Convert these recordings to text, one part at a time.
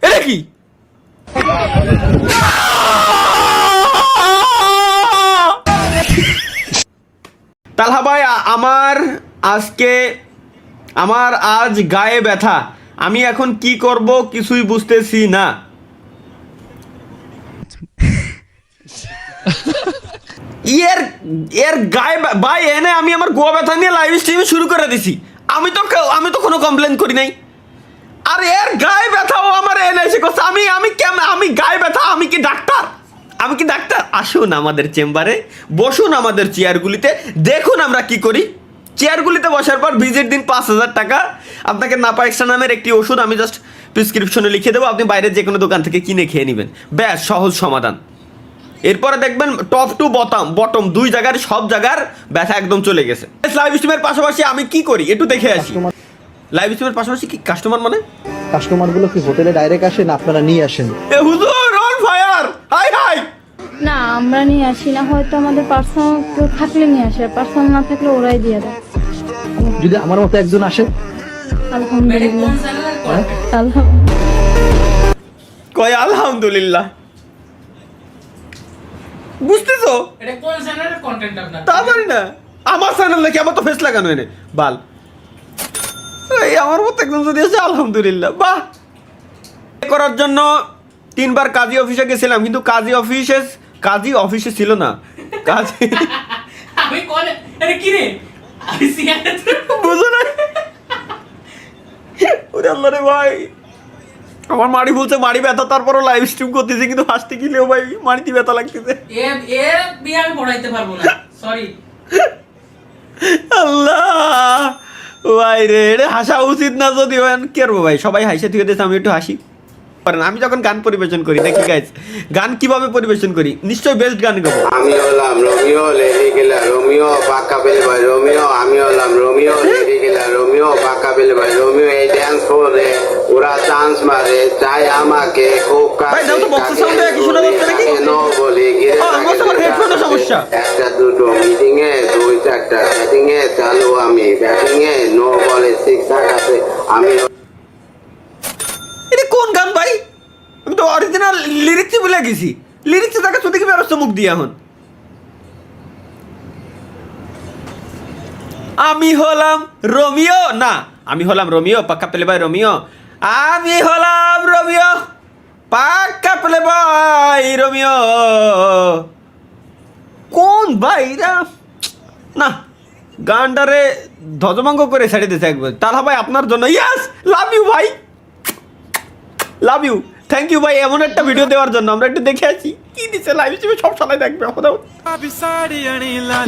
এটা কি? তালহা ভাই আমার আজ গায়ে ব্যথা, আমি এখন কি করব কিছুই বুঝতেছি না। এর গায়ে ভাই এনে আমি আমার গোয়া ব্যথা নিয়ে লাইভ স্ট্রিম শুরু করে দিছি। আমি তো কোনো কমপ্লেন করি নাই। আর এর গায়ে ব্যথাও আমার এনে এসে করছে। আমি গায়ে ব্যথা, আমি কি ডাক্তার? আসুন আমাদের চেম্বারে, বসুন আমাদের চেয়ারগুলিতে, দেখুন আমরা কি করি। চেয়ারগুলিতে বসার পর ভিজিট দিন 5,000 টাকা। আপনাকে নাপা এক্সট্রা নামের একটি ওষুধ আমি জাস্ট প্রেসক্রিপশনে লিখে দেবো, আপনি বাইরের যে কোনো দোকান থেকে কিনে খেয়ে নেবেন। ব্যাস, সহজ সমাধান। এরপরে দেখবেন টপ টু বটম দুই জায়গার সব জায়গার ব্যথা একদম চলে গেছে। লাইভ স্ট্রিমের পাশাপাশি আমি কি করি একটু দেখে আসি। লাইভ স্ট্রিমের পাশাপাশি কি কাস্টমার মানে কাস্টমারগুলো কি হোটেলে ডাইরেক্ট আসেন, আপনারা নিয়ে আসেন? এ হুজুর অন ফায়ার, হাই হাই। না, আমরা নিয়ে আসি না, হয়তো আমাদের পার্সোনাল কেউ থাকলে নিয়ে আসে, পার্সোনাল না থাকলে ওরাই দিয়ে দেয়। যদি আমার মতো একজন আসে? আলহামদুলিল্লাহ। কয় আলহামদুলিল্লাহ, বুঝতেছো? এটা কোন চ্যানেলের কন্টেন্ট আপনার? তা জানি না, আমার চ্যানেল নাকি আমার তো ফেস লাগানো এনে বাল। এই আমার মতো একদম যদি আছে আলহামদুলিল্লাহ, বাহ। করার জন্য 3 বার কাজী অফিসে গেছিলাম, কিন্তু কাজী অফিসে ছিল না। আমি কোন আরে কি রে? আমি সিগারেট বুঝো না? ওরে আল্লাহ রে ভাই, আমার মাড়ি বলছে মাড়ি ব্যথা, তারপরও লাইভ স্ট্রিম করতেছি, কিন্তু হাসতে গেলেও ভাই মাড়িতে ব্যথা লাগতেছে। এ বিয়ে আমি পড়াইতে পারবো না, সরি। আল্লাহ ভাই রে, এটা হাসা উচিত না, যদি কি করবো ভাই, সবাই হাসে থেকে দিয়েছে, আমি একটু হাসি। আমি যখন গান পরিবেশন করি, দেখি গাইজ গান কিভাবে পরিবেশন করি, নিশ্চয়ই বেস্ট গান গাবো। আমি হলাম রোমিও, লেডি গেলা রোমিও, পাক্কা পেলে ভাই রোমিও। আমি হলাম রোমিও, লেডি গেলা রোমিও, পাক্কা পেলে ভাই রোমিও। এই ড্যান্স করে ওরা চান্স মারে, চাই আমাকে খুব ভাই দাও তো, বক্সের সাউন্ড কি শোনা যাচ্ছে নাকি? বলি আমার হেডফোনের সমস্যা। 1-2 মিটিং এ 2-4টা সেটিং এ চালু আমি ব্যাটিং এ, নো বলে 6 আছে আমি। এটা কোন গান ভাই? আমি তো অরিজিনাল লিরিক্সই ভুলে গেছি। লিরিক্স দেখা শুধু কি ব্যবস্থা মুখ দিয়ে এখন। আমি হলাম রোমিও, না আমি হলাম রোমিও, পাক্কা পেলে ভাই রোমিও। আমি হলাম রোমিও, পাক্কা পেলে ভাই রোমিও। কোন ভাই না, গানটারে ধ্বজভঙ্গ করে ছেড়ে দিয়েছে একবার। তাহলে ভাই আপনার জন্য ইয়াস, লাভ ইউ ভাই, লাভ ইউ, থ্যাংক ইউ ভাই এমন একটা ভিডিও দেওয়ার জন্য। আমরা একটু দেখে আছি কি দিচ্ছে লাইভ স্ট্রিমে, সব সবাই দেখবে।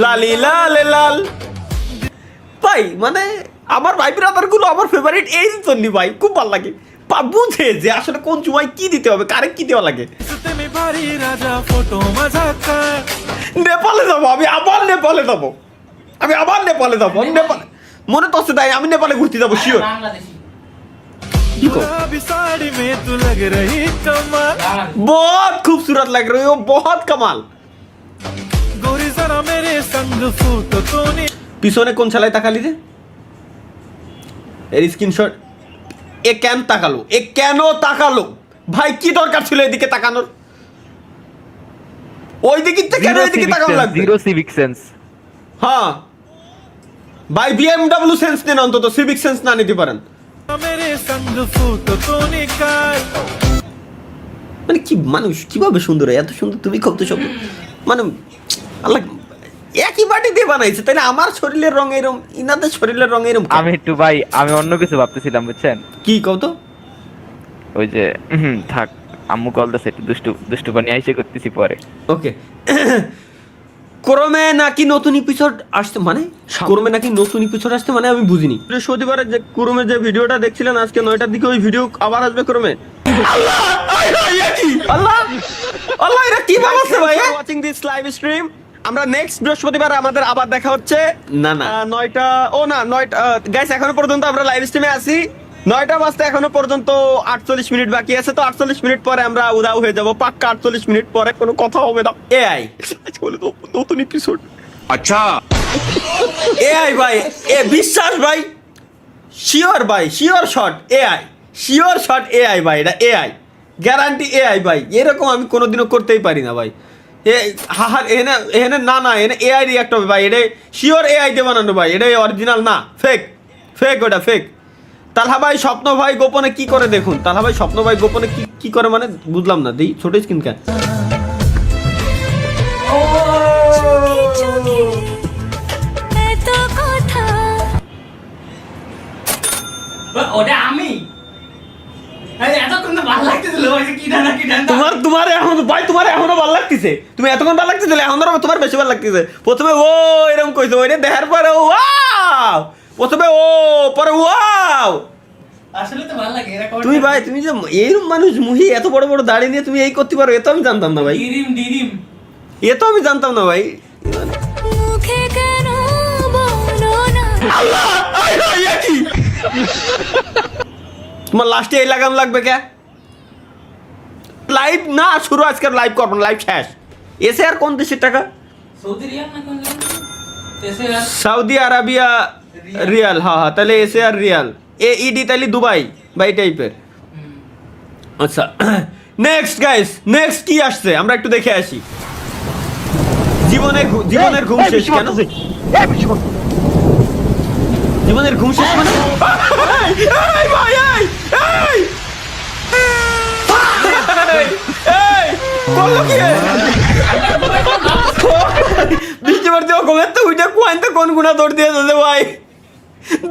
লালি লাল লাল ভাই, মানে আমার ভাই ব্রাদার গুলো আমার ফেভারিট এই জন্য ভাই, খুব ভালো লাগে। বুঝে যে আসলে কোন সময় কি দিতে হবে, কারে কি দেওয়া লাগে। নেপালে যাবো, আমি আবার নেপালে যাবো। নেপালে মনে তো আছে তাই, আমি নেপালে ঘুরতে যাবো শিওর। বাংলাদেশি बहुत खूबसूरत लग रही हो, बहुत कमाल। পিছনে কোন ছালাই তাকালি রে? এর স্ক্রিনশট। এ কেন তাকালো ভাই? কি দরকার ছিল এদিকে তাকানোর? ওই দিকে কেন এদিকে তাকানো লাগবে? Zero civic sense. হ্যাঁ ভাই, BMW সেন্স নেন, অন্তত সিভিক সেন্স না নিতে পারেন। মানে কি মানুষ, কিভাবে সুন্দর, এত সুন্দর তুমি কত সুন্দর, মানে আল্লাহ একই বাটি দিয়ে বানাইছে, তাই না? আমার শরীরের রং এরকম, ইনাদের শরীরের রং এরকম। আমি একটু ভাই, আমি অন্য কিছু ভাবতেছিলাম বুঝছেন। কি কও তো? ওই যে থাক, আম্মু কল দিছে, একটু দুষ্টু পানি আইসে করতেছি পরে। ওকে। ক্রমে নাকি নতুন এপিসোড আসছে, মানে ক্রমে নাকি নতুন এপিসোড আসছে, মানে আমি বুঝিনি। বৃহস্পতিবারে যে ক্রমে যে ভিডিওটা দেখছিলেন আজকে 9টার দিকে, ওই ভিডিও আবার আসবে ক্রমে। আল্লাহ আল্লাহ আল্লাহ, এটা কি বানাচ্ছে ভাই? Watching this live stream. আমরা নেক্সট বৃহস্পতিবার আমাদের আবার দেখা হচ্ছে। না 9টা, ও না 9টা গাইস, এখনো পর্যন্ত আমরা লাইভ স্ট্রিমে আছি। 9টা বাজতে এখনো পর্যন্ত 48 মিনিট বাকি আছে। তো 48 মিনিট পরে আমরা উদাও হয়ে যাব, পাক্কা 48 মিনিট পরে কোনো কথা হবে না। এআই বলে তো নতুন এপিসোড। আচ্ছা এআই ভাই, এ বিশ্বাস ভাই, শিওর ভাই, sure shot AI, sure shot AI ভাই, এটা এআই, গ্যারান্টি এআই ভাই। এরকম আমি কোনোদিনও করতেই পারি না ভাই। হাহার এনে এনে না না এনে এআই রিয়াক্ট হবে ভাই, এটা শিওর এআই দিয়ে বানানো ভাই, এটা অরিজিনাল না, ফেক, ফেক, ওটা ফেক। তালহা ভাই স্বপ্ন ভাই গোপনে কি করে দেখুন, তালহা ভাই স্বপ্ন ভাই গোপনে কি করে মানে বুঝলাম না, দিই ছোট স্ক্রিন কেন? ওটা আমি এতক্ষণ তো ভালো লাগতেছিল কি ডানা তোমার এখন ভাই তোমার এখনো ভালো লাগতেছে, তুমি এতক্ষণ ভালো লাগতেছিল, এখন তোমার বেশি ভালো লাগতেছে। প্রথমে ও এরকম কইছো, ওইটা দেখার পরে ওয়াও, প্রথমে ও পরে ওয়াও। আসলে তো ভালো লাগে এরকম। তুমি ভাই তুমি যে এইরকম মানুষ মুহি এত বড় বড় দাড়ি নিয়ে তুমি এই করতে পারো, এ তো আমি জানতাম না ভাই, ডিরিম এ তো আমি জানতাম না ভাই। আল্লাহ, আয় হায়, এ কি? তোমার লাস্টে এই লাগাম লাগবে কে? লাইভ না শুরু, আজকে লাইভ করবো, লাইভ শেষ। এসে আর কোন দেশের টাকা? সৌদি রিয়াল না কোন জায়গা? এসে আর সৌদি আরবিয়া রিয়াল, হ্যাঁ হ্যাঁ, তাহলে এসে আর রিয়াল, AED তাহলে দুবাই বা এই টাইপের। আচ্ছা, নেক্সট গাইস, নেক্সট কি আসছে আমরা একটু দেখে আসি। জীবনের ঘুম শেষ কেন? জীবনের ঘুম শেষ মানে? এই ভাই, এই করলো কি? বৃষ্টি পড়তে ঘুমের তো উঠে কোয়াইতে কোন গুণা দৌড় দিয়ে দিতে ভাই,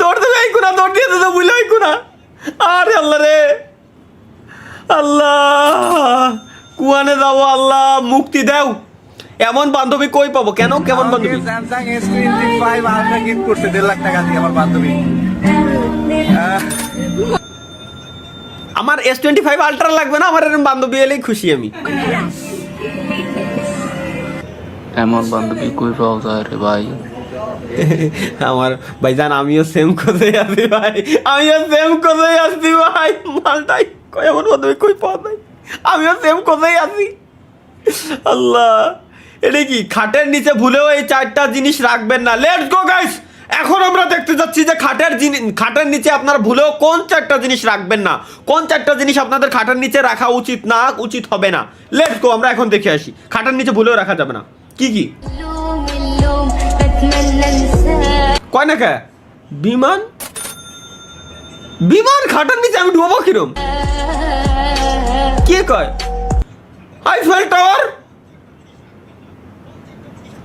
দৌড় দেবে এই গুণা, দৌড় দিয়ে দিতে বুঝলে ওই গুণা। আরে আল্লাহ রে আল্লাহ, কুয়ানে যাবো, আল্লাহ মুক্তি দাও। এমন বান্ধবী কই পাবো? কেন কেমন বান্ধবী? স্যামসাং S25 আলট্রা গিফট করছে 1.5 লাখ টাকা দিয়ে আমার বান্ধবী। আমার S25 আলট্রা লাগবে না, আমার এরকম বান্ধবী এলেই খুশি আমি। এমন বান্ধবী কই পাওয়া যায় রে ভাই? আমার ভাইজান আমিও সেম কোথায় আছি ভাই, আমিও সেম কোথায় আছি ভাই, মালটাই কই এমন বান্ধবী কই পাওয়া যায়, আমিও সেম কোথায় আছি। আল্লাহ, এটা কি খাটের নিচে ভুলেও এই 4টা জিনিস রাখবেন না। লেটস গো গাইস, এখন আমরা দেখতে যাচ্ছি যে খাটের নিচে আপনারা ভুলেও কোন 4টা জিনিস রাখবেন না, কোন 4টা জিনিস আপনাদের খাটের নিচে রাখা উচিত না, উচিত হবে না। লেটস গো, আমরা এখন দেখে আসি খাটের নিচে ভুলেও রাখা যাবে না কি কি। কয় না কে বিমান, বিমান খাটের নিচে আমি ডুবো কিরম? কে কয় আইফেল টাওয়ার?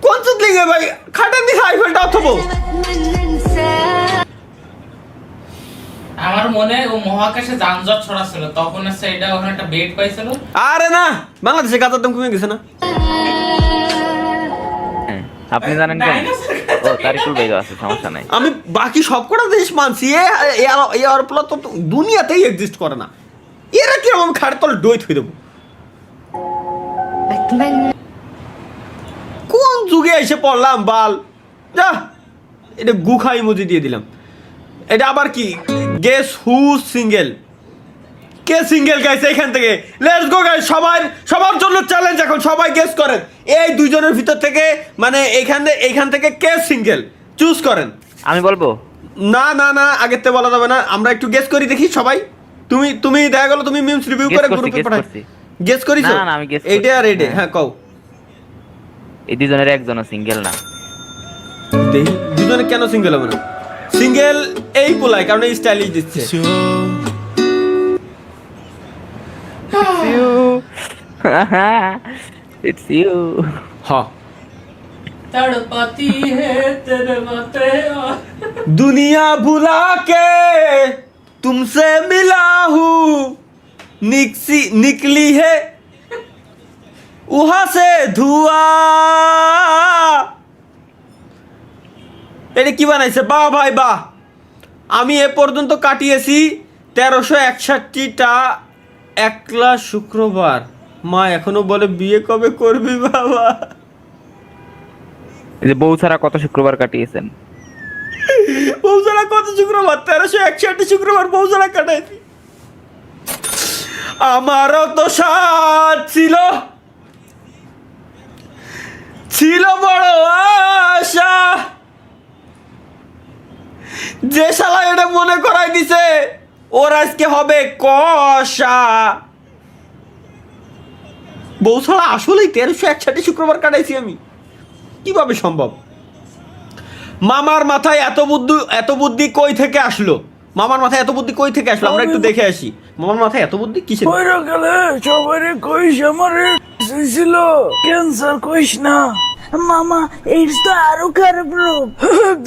কোন চুত লিগে ভাই খাটের নিচে আইফেল টাওয়ার থবো? আমার মনে ও মহাকাশে যানজট ছড়াছিল, তখন আছে এটা ওখানে একটা বেড পাইছিল। আরে না, বাংলাদেশে গাজার দাম কমে গেছে না? আপনি জানেন কেন? ও তারিকুল ভাই আছে, সমস্যা নাই। আমি বাকি সব কটা দেশ মানছি, এই অরপলা তো দুনিয়াতেই এক্সিস্ট করে না। এরা কিরকম আমি খাটের তলে ডই থই দেবো? কোন যুগে এসে পড়লাম বাল, যা এটা গুখা ইমোজি দিয়ে দিলাম। এটা আবার কি গেস হু সিঙ্গেল, কে সিঙ্গেল গাইস এখান থেকে? লেটস গো গাইস, সবার জন্য চ্যালেঞ্জ এখন, সবাই গেস করেন এই দুইজনের ভিতর থেকে, মানে এইখান থেকে কে সিঙ্গেল চুজ করেন। আমি বলবো না না না, আগের থেকে বলা যাবে না, আমরা একটু গেস করি দেখি সবাই। তুমি দেখা গেল তুমি মিমস রিভিউ করে গ্রুপে পাঠাই গেস করিছো? না না, আমি গেস এইটা আর এইটা, হ্যাঁ কও। এই দুজনের একজনও সিঙ্গেল না। দেখি দুজনে কেন সিঙ্গেল হবে না? সিঙ্গেল এই পোলাই, কারণ এই স্টাইলিশ দিচ্ছে। It's you. হ্যাঁ, तड़पाती है तेरे बातें और दुनिया भुला के तुमसे मिला हूँ, निकली है वहां से धुआं। এটা কি বানাইছে? বাহ ভাই বাহ। আমি এ পর্যন্ত কাটিয়েছি 1361টা একলা শুক্রবার। মা এখনো বলে বিয়ে কবে করবি বাবা? এই যে বউ ছাড়া কত শুক্রবার কাটিয়েছেন? বউ ছাড়া কত শুক্রবার? 1361 শুক্রবার বউ ছাড়া কাটাইছি। আমারও তো সাথ ছিল বড় আশা, যে শালা এটা মনে করাই দিছে ওর আজকে হবে কষা। বউ ছাড়া আসলেই 1361 শুক্রবার কাটাইছি আমি, কিভাবে সম্ভব? মামার মাথায় এত বুদ্ধি কই থেকে আসলো? মামার মাথায় এত বুদ্ধি কই থেকে আসলো আমরা একটু দেখে আসি। মামার মাথায় এত বুদ্ধি কিসের? সবারে কইস আমারে ছিল ক্যান্সার কইস না মামা, এইডস তো আরো খারাপ রোগ।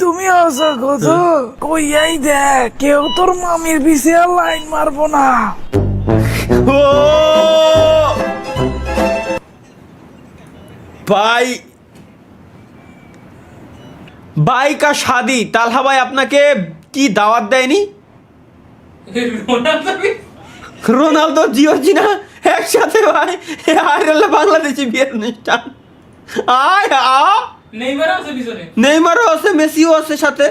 তুমি আসা কথা কইয়াই দেখ, কেউ তোর মামির পিছে আর লাইন মারবো না। ओ भाई का शादी, तालहा भाई আপনাকে কি দাওয়াত দেয়নি? রোনালদো জিওর্জিনা একসাথে ভাই, আর বাংলাদেশি বিয়ের অনুষ্ঠান। আয় নেইমারও আছে পিছনে, নেইমারও আছে, মেসিও আছে সাথে।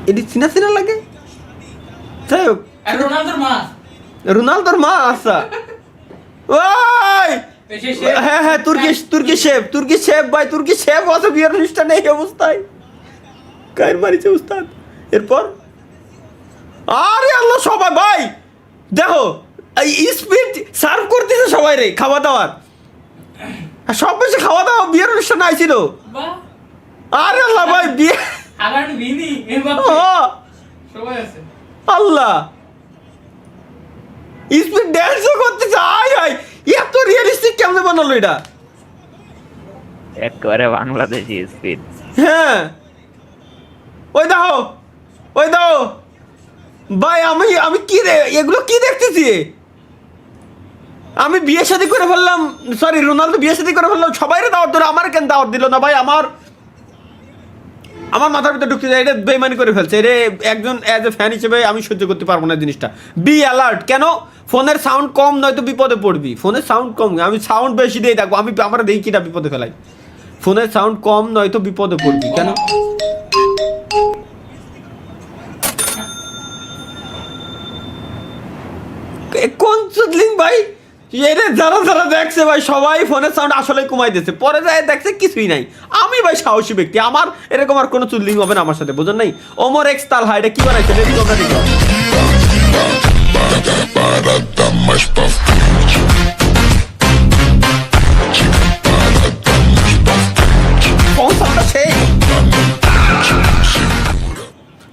এটি চিনা চিনা লাগে। যাই হোক, আর রোনালদোর মা আচ্ছা। ওই হ্যাঁ হ্যাঁ, তুর্কি শেফ ভাই, তুর্কি শেফ আছে বিয়ের অনুষ্ঠানে এই অবস্থায়। কার মারিছে উস্তাদ। এরপর আরে আল্লাহ, সবাই ভাই দেখো স্পিড সার্ভ করতেছে সবাই রে খাওয়া দাওয়ার। সব বেশি খাওয়া দাওয়া বিয়ের অনুষ্ঠানে আইছিল। আরে আল্লাহ ভাই, বিয়ে আল্লাহ স্পিড ড্যান্সও করতেছে। আয় আয়, এত রিয়েলিস্টিক কেমনে বানালো এটা? একেবারে বাংলাদেশি স্পিড। হ্যাঁ, ওই দাও ভাই, আমি কি এগুলো কি দেখতেছি? আমি বিয়ে শাদী করে ফেললাম, সরি রোনালদো বিয়ে শাদী করে ফেললাম, সবাই দাওয়াত দিল, আমার কেন দাওয়াত দিল না ভাই? আমার মাথার ভিতরে ঢুকতে যায়, এটা বেইমানি করে ফেলছে। এটা একজন অ্যাজ এ ফ্যান হিসেবে আমি সহ্য করতে পারবো না জিনিসটা। Be alert. কেন? ফোনের সাউন্ড কম নয়তো বিপদে পড়বি। ফোনের সাউন্ড কম, আমি সাউন্ড বেশি দিয়ে থাকবো। আমরা দেখি কিটা বিপদে ফেলাই। ফোনের সাউন্ড কম নয়তো বিপদে পড়বি। কেন? কোন চুদলিং ভাই? এরে যারা দেখছে ভাই, সবাই ফোনের সাউন্ড আসলে কমাই দিয়েছে, পরে যায় দেখছে কিছুই নাই। আমি ভাই সাহসী ব্যক্তি, আমার এরকম আর কোনো চুদলিং হবে না আমার সাথে, বুঝুন নাই? ওমর এক্স তালহা এটা কি বানাইছে? তোমরা দেখো,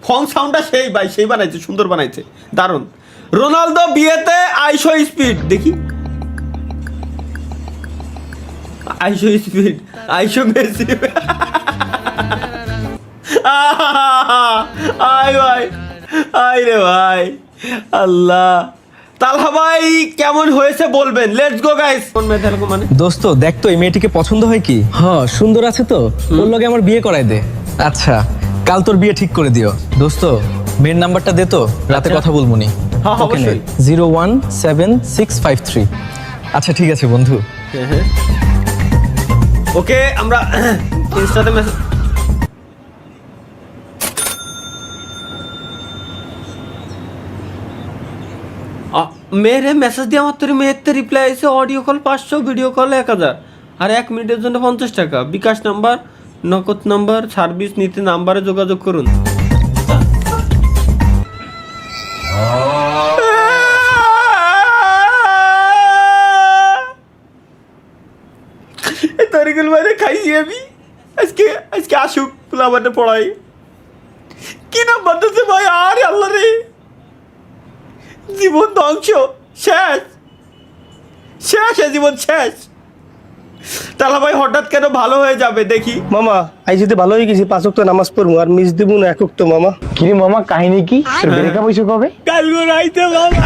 ফং সাউন্ডটা সেই ভাই, সেই বানাইছে, সুন্দর বানাইছে, দারুণ। রোনালদো বিয়েতে আইশো স্পিড, দেখি আইশো স্পিড, আইশো মেসি। আয় ভাই, আয় রে ভাই, আল্লাহ। তালহা ভাই কেমন হয়েছে বলবেন? Let's go guys. কোন মেয়ে দেখো মানে? দোস্ত দেখ তো এই মেয়েটিকে পছন্দ হয় কি? হ্যাঁ সুন্দর আছে তো, ওর লগে আমার বিয়ে করাই দে। আচ্ছা কাল তোর বিয়ে ঠিক করে দিও। দোস্ত মেয়ের নাম্বারটা দে তো, রাতে কথা বলবো নি। হ্যাঁ অবশ্যই। 0176653। আচ্ছা ঠিক আছে বন্ধু। ওকে, আমরা ইনস্টাতে মেসেজ মেরে মেসেজ দিয়ে আমার তোর মেয়েতে রিপ্লাই আছে, অডিও কল 500, ভিডিও কল 1000, আর 1 মিনিটের জন্য 50 টাকা। বিকাশ নাম্বার, নগদ নাম্বার, সার্ভিস নিতে নাম্বারে যোগাযোগ করুন। তরিকুল ভাইরে খাইছি আমি আজকে আসুক ফুলাবাটে পড়াই। কি নাম্বার দিচ্ছে ভাই? আরে আল্লাহ রে, জীবন ধ্বংস, শেষ, জীবন শেষ। তাহলে ভাই হঠাৎ কেন ভালো হয়ে যাবে? দেখি মামা আই যদি ভালো হয়ে গেছি, 5 ওয়াক্ত নামাজ পড়বো, আর মিস দিব না 1 ওয়াক্ত। মামা কি রে মামা, কাহিনী কি? ব্রেকআপ হইছে কবে? কালকে রাইতে মামা।